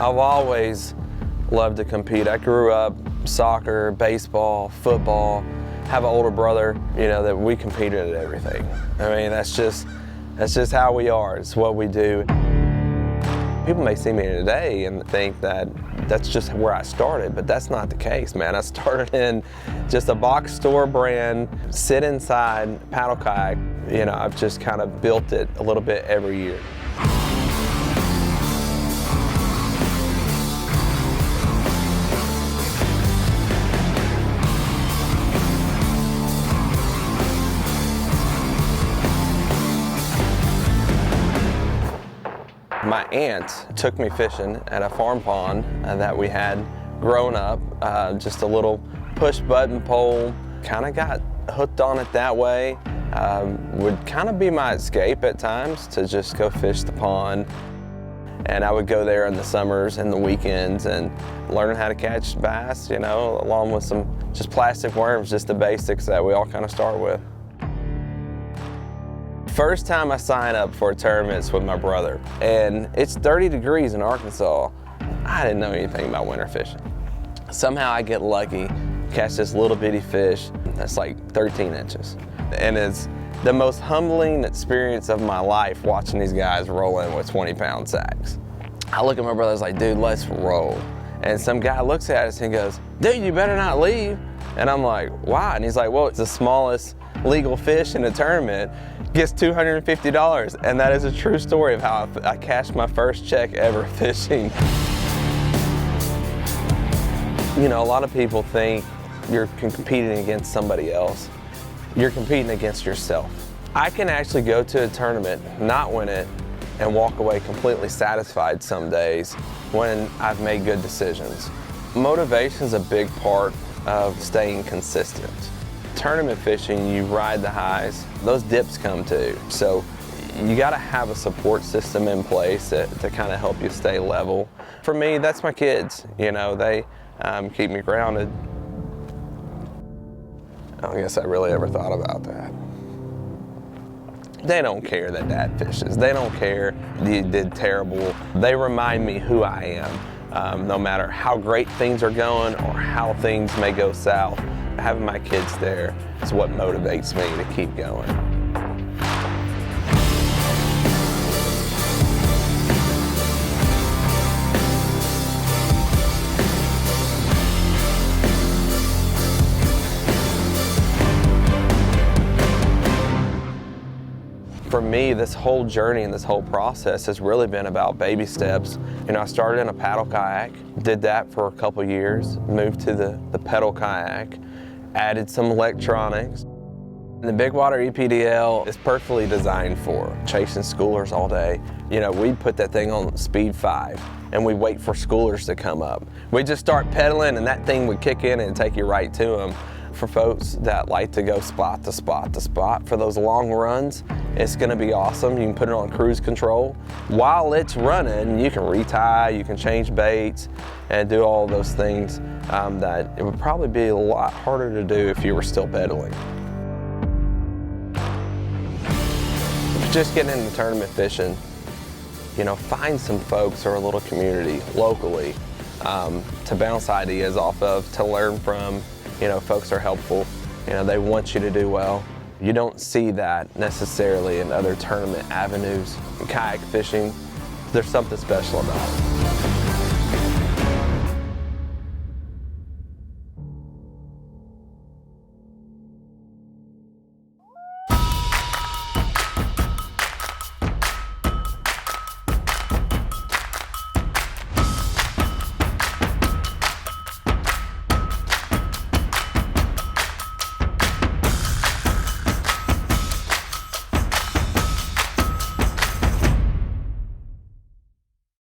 I've always loved to compete. I grew up soccer, baseball, football, have an older brother, you know, that we competed at everything. I mean, that's just how we are. It's what we do. People may see me today and think that that's just where I started, but that's not the case, man. I started in just a box store brand, sit inside, paddle kayak. You know, I've just kind of built it a little bit every year. My aunt took me fishing at a farm pond that we had growing up, just a little push button pole. Kind of got hooked on it that way. Would kind of be my escape at times to just go fish the pond. And I would go there in the summers and the weekends and learn how to catch bass, you know, along with some just plastic worms, just the basics that we all kind of start with. First time I signed up for a tournament is with my brother, and it's 30 degrees in Arkansas. I didn't know anything about winter fishing. Somehow I get lucky, catch this little bitty fish that's like 13 inches. And it's the most humbling experience of my life watching these guys roll in with 20-pound sacks. I look at my brother, I was like, dude, let's roll. And some guy looks at us and goes, dude, you better not leave. And I'm like, why? And he's like, well, it's the smallest legal fish in the tournament, gets $250, and that is a true story of how I cashed my first check ever fishing. You know, a lot of people think you're competing against somebody else. You're competing against yourself. I can actually go to a tournament, not win it, and walk away completely satisfied some days when I've made good decisions. Motivation is a big part of staying consistent. Tournament fishing, you ride the highs. Those dips come too. So you got to have a support system in place to kind of help you stay level. For me, that's my kids. You know, they keep me grounded. I don't guess I really ever thought about that. They don't care that Dad fishes. They don't care you did terrible. They remind me who I am, no matter how great things are going or how things may go south. Having my kids there is what motivates me to keep going. For me, this whole journey and this whole process has really been about baby steps. You know, I started in a paddle kayak, did that for a couple years, moved to the pedal kayak, added some electronics. The BigWater ePDL is perfectly designed for chasing schoolers all day. You know, we put that thing on speed 5 and we wait for schoolers to come up. We just start pedaling and that thing would kick in and take you right to them. For folks that like to go spot to spot to spot for those long runs, it's gonna be awesome. You can put it on cruise control. While it's running, you can retie, you can change baits, and do all those things that it would probably be a lot harder to do if you were still pedaling. If you're just getting into tournament fishing, you know, find some folks or a little community locally to bounce ideas off of, to learn from. You know, folks are helpful. You know, they want you to do well. You don't see that necessarily in other tournament avenues. In kayak fishing, there's something special about it.